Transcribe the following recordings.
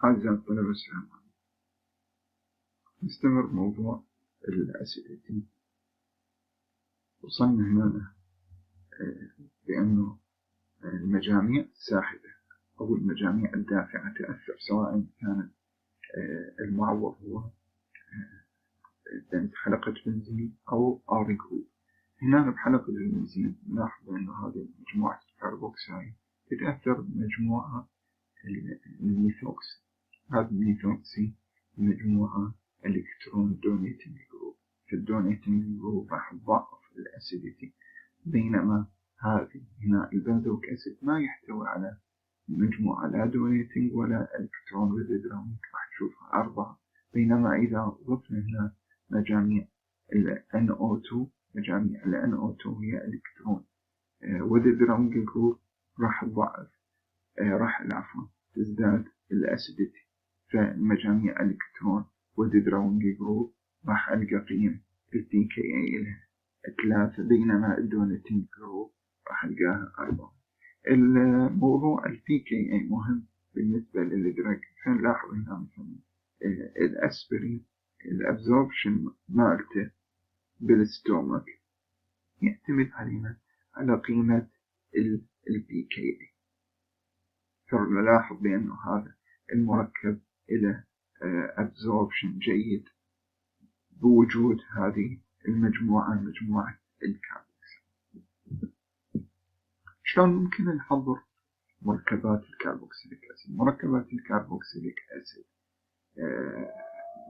أعزائي الطلبة السلام عليكم. نستمر موضوع الأسيديتي. وصلنا هنا بأنه المجاميع الساحبة أو المجاميع الدافعة تأثر، سواء كانت المعوض هو حلقة بنزين أو آر جروب. هنا بحلقة البنزين نلاحظ أنه هذه مجموعة الكربوكسيلية تتأثر بمجموعة الميثوكسي. هذه الميثوكسي مجموعة الكترون دونيتنج جروب. في الدونيتنج جروب راح تضاعف الأسيديتي، بينما هذه هنا البنزويك أسيد ما يحتوي على مجموعة لا دونيتنج ولا الكترون وذيدرونيك، راح نشوفها 4. بينما إذا ضفنا هنا مجاميع ال NO2، مجاميع ال NO2 هي الكترون وذيدرونيك جروب، راح تضاعف تزداد الأسيديتي. فمجاميع الإلكترون والديدرونج جروب راح ألقى فيهم pKa لها 3، بينما الدونيتنج جروب راح ألقاها 4. الموضوع pKa مهم بالنسبة للإدراك. فنلاحظ هنا مثلا الأسبرين الأبزوربشن مالته بالستومك يعتمد على قيمة pKa. فنلاحظ بأنه هذا المركب إلى absorption جيد بوجود هذه مجموعة الكربوكسيليك. شلون ممكن نحضر مركبات الكربوكسيليك أسيد؟ مركبات الكربوكسيليك أسيد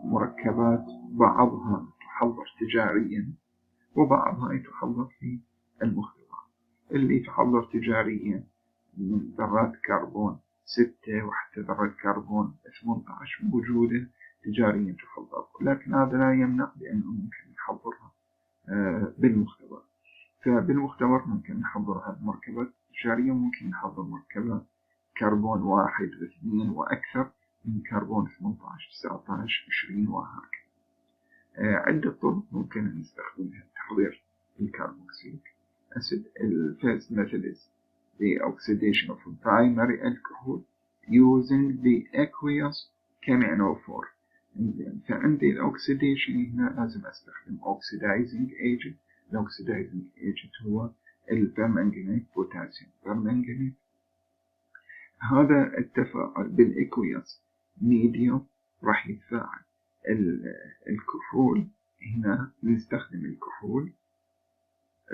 مركبات بعضها تحضر تجاريا وبعضها يتحضر في المختبر. اللي يتحضر تجاريا من ذرات كربون 6 وحتى ذرة كربون 18 موجودة تجاريا تحضر، لكن هذا لا يمنع بأنه ممكن نحضرها بالمختبر. فبالمختبر ممكن نحضرها مركبات تجارية، ممكن نحضر مركبات كربون 1 و2 وأكثر من كربون 18 19 20 وهكذا. عدة طرق ممكن نستخدمها لتحضير الكربوكسيليك أسيد. First method is the oxidation of primary alcohol using the aqueous KMnO4. فعندي الأوكسيديشن هنا لازم أستخدم oxidizing agent. الأوكسيدايزنج agent هو البرمنجانيت بوتاسيوم برمنجانيت. هذا التفاعل بالأكويوس ميديوم راح يتفاعل الكحول. هنا نستخدم الكحول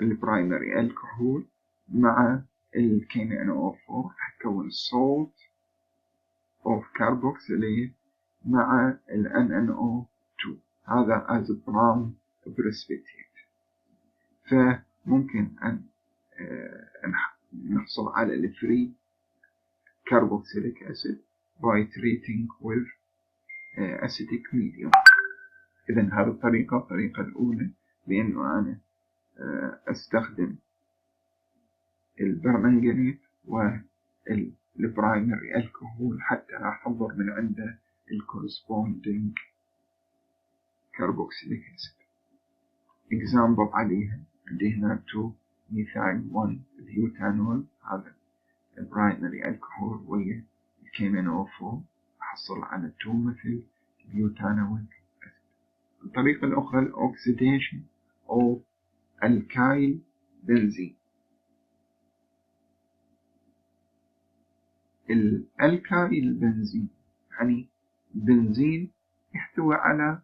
البرايمري الكحول مع الكيمينو4 راح تكون salt of carboxylate مع NNO2. هذا as brown precipitate. فممكن أن نحصل على الفري carboxylic acid by treating with acidic medium. إذن هذه الطريقة الأولى، بأنه أنا أستخدم البرمنجانيت والبرايمري الكحول حتى أحضر من عنده الكورسبوندينج كاربوكسيليك أسيد. example عليها عندي هنا 2 ميثايل 1 بيوتانول، هذا البرايمري الكحول ويا الكيمينو4 أحصل على 2 مثل بيوتانول أسيد. الطريقة الأخرى الأوكسيديشن أو الكايل بنزين. الكايل بنزين يعني بنزين يحتوي على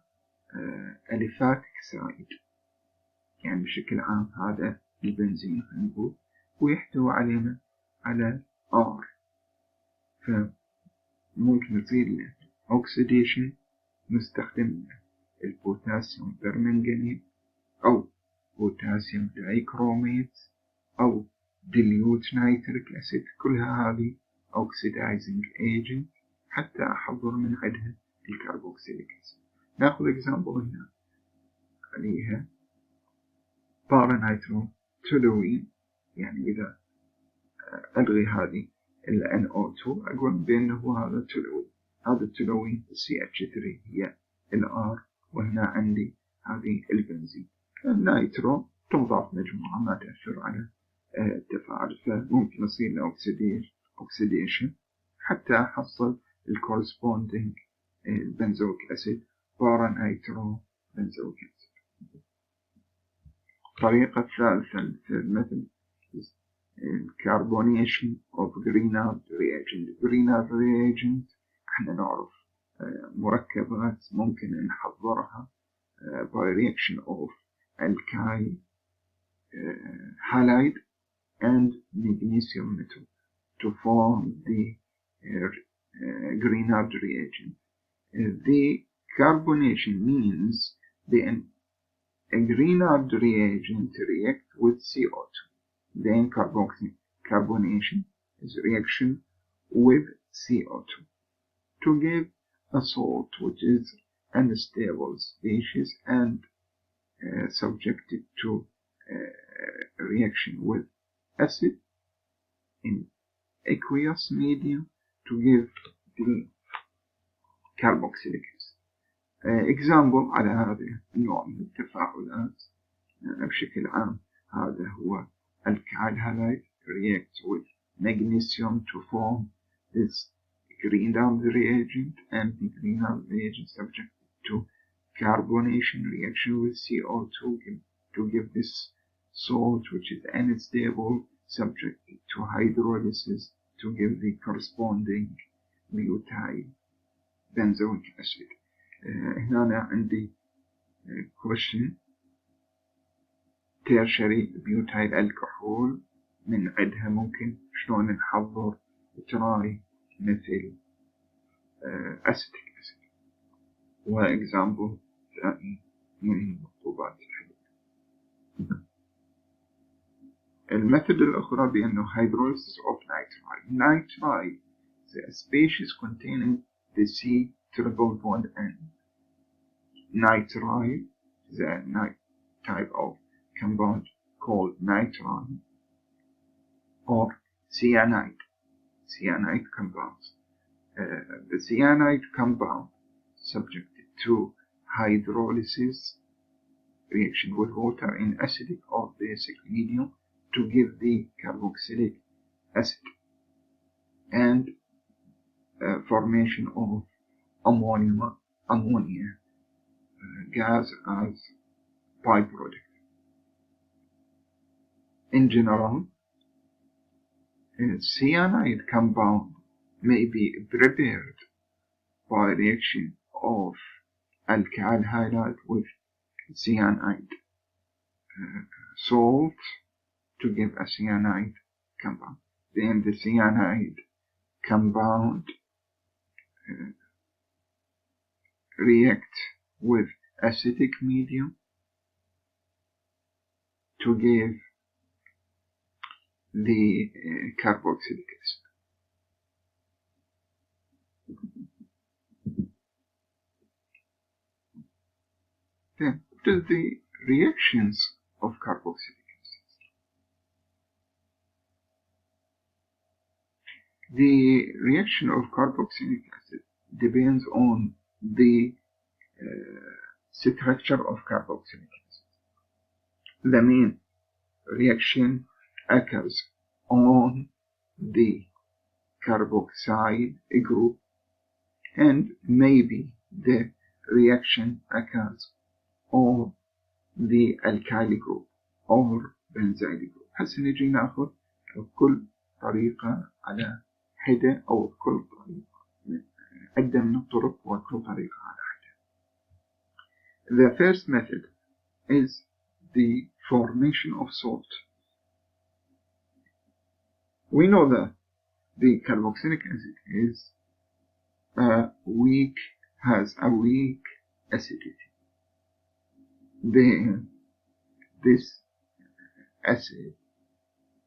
أليفاتيك سايد، يعني بشكل عام هذا البنزين نقول ويحتوي على R. فممكن يصير له أوكسيديشن نستخدم البوتاسيوم برمنجانيت أو بوتاسيوم دايكروميت أو ديليوت نيتريك أسيد. كلها هذه oxidizing agent حتى أحضر من عندها الكربوكسيليك أسيد. نأخذ example هنا عليها بارانيتروتولوين، يعني إذا ألغي هذه ال NO2 أقول بأنه هذا تولوين. هذا التولوين CH3 هي R، وهنا عندي هذه البنزين. النيترو تنضاف مجموعة ما تأثر على التفاعل، فممكن يصير له oxidation حتى أحصل corresponding benzoic acid para-nitro-benzoic acid. الطريقة الثالثة method is carbonation of Grignard reagent. Grignard reagent احنا نعرف مركبات ممكن نحضرها by reaction of alkyl halide and magnesium metal to form the Grignard reagent. The carbonation means a Grignard reagent reacts with CO2. Then carbonation is reaction with CO2 to give a salt which is unstable species and subjected to reaction with acid in aqueous medium to give the carboxylic acid. example على هذا النوع من التفاعلات بشكل عام هذا هو alkyl halide reacts with magnesium to form this Grignard reagent, and the Grignard reagent subjected to carbonation reaction with CO2 to give this salt which is unstable, subjected to hydrolysis to give the corresponding butyl benzoic acid. هنا عندي question tertiary butyl alcohol من عدها ممكن شلون نحضر تراي مثل acetic acid. وإكزامبل ثاني من مطلوبات الحديث. الميثود الأخرى بأنه hydrolysis of nitrile. Nitrile is a species containing the C triple bond N. Nitrile is a type of compound called nitrile or cyanide compounds. The cyanide compound subjected to hydrolysis reaction with water in acidic or basic medium to give the carboxylic acid and formation of ammonia gas as byproduct. In general, cyanide compound may be prepared by reaction of alkyl halide with cyanide salt to give a cyanide compound. Then the cyanide compound react with acidic medium to give the carboxylic acid. Then, what are the reactions of carboxylic acid? The reaction of carboxylic acid depends on the structure of carboxylic acid. The main reaction occurs on the carboxyl group, and maybe the reaction occurs on the alkyl group or benzyl group. هسه نجي ناخذ كل طريقة على حدة أو كل طريقة عدة من الطرق وكل طريقة على حدة. The first method is the formation of salt. We know that the carboxylic acid has a weak acidity. Then this acid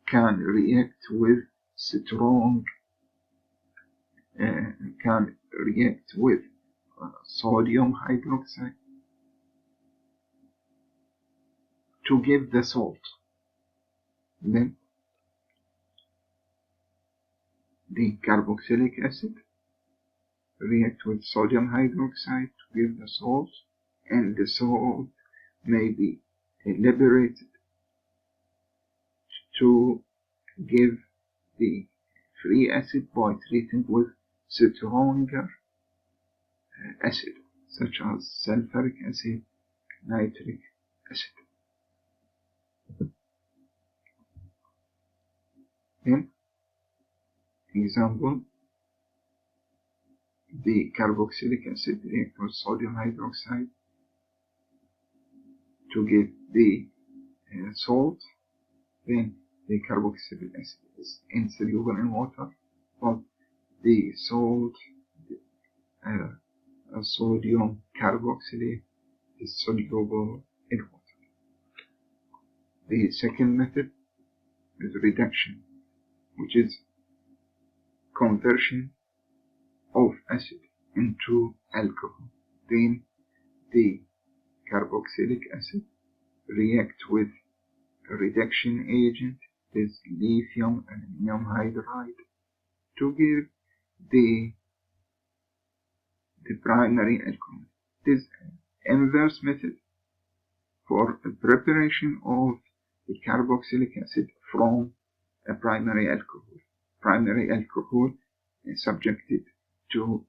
can react with sodium hydroxide to give the salt. Then the carboxylic acid react with sodium hydroxide to give the salt, and the salt may be liberated to give the free acid by treating with stronger acid, such as sulfuric acid, nitric acid. Then, example, the carboxylic acid reacts with sodium hydroxide to give the salt. Then the carboxylic acid is insoluble in water, but the salt, sodium carboxylate, is soluble in water. The second method is reduction, which is conversion of acid into alcohol. Then the carboxylic acid reacts with a reduction agent, is lithium aluminum hydride, to give the primary alcohol. This inverse method for the preparation of the carboxylic acid from a primary alcohol. Primary alcohol is subjected to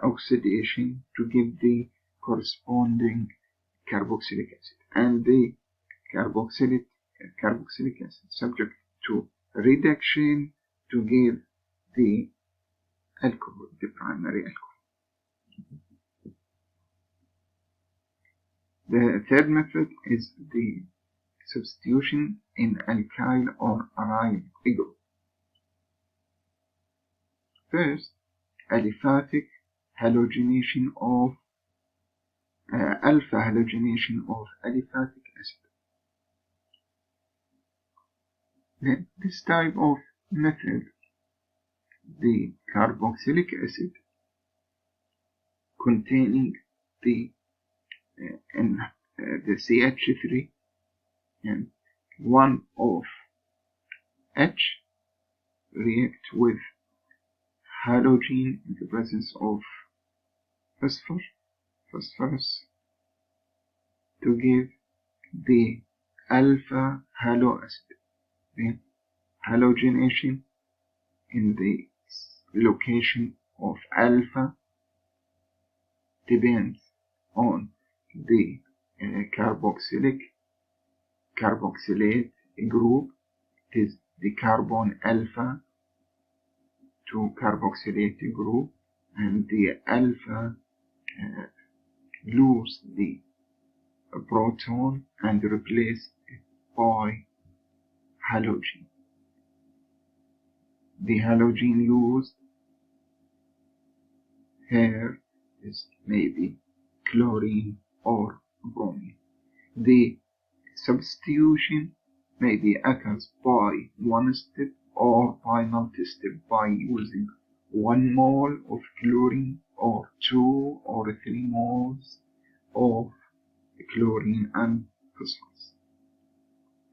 oxidation to give the corresponding carboxylic acid, and the carboxylic acid subject to reduction to give the alcohol, the primary alcohol. The third method is the substitution in alkyl or aryl group. First, aliphatic halogenation of alpha halogenation of aliphatic acid. Then this type of method, the carboxylic acid containing the CH3 and one of H react with halogen in the presence of phosphorus to give the alpha halo acid. Then halogenation in the location of alpha depends on the carboxylate group. It is the carbon alpha to carboxylate group, and the alpha lose the proton and replace it by halogen. The halogen used here is maybe chlorine or bromine. The substitution maybe occurs by one step or by multi-step, by using 1 mole of chlorine or 2 or 3 moles of chlorine and phosphorus.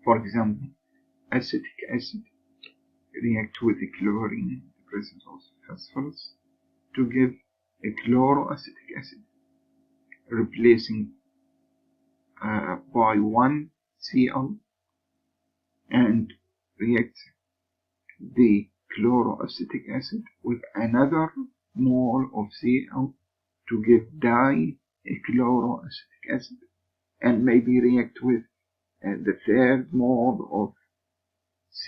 For example, acetic acid react with the chlorine in the presence of phosphorus to give a chloroacetic acid, replacing by 1 Cl, and react the chloroacetic acid with another mole of Cl to give dichloroacetic acid, and maybe react with the third mole of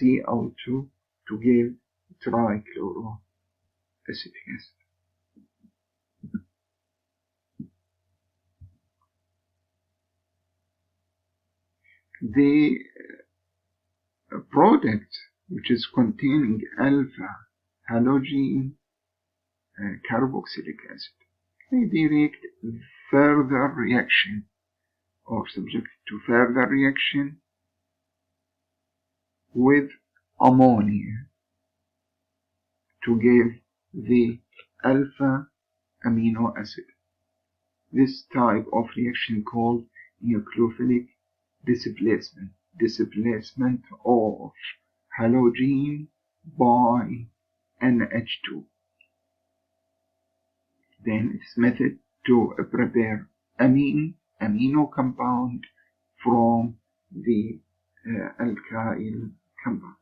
Cl2 to give trichloroacetic acid. The product which is containing alpha halogen carboxylic acid may be react further reaction or subject to further reaction with ammonia to give the alpha amino acid. This type of reaction called nucleophilic displacement of halogen by NH2. Then it's method to prepare amino compound from the alkyl compound.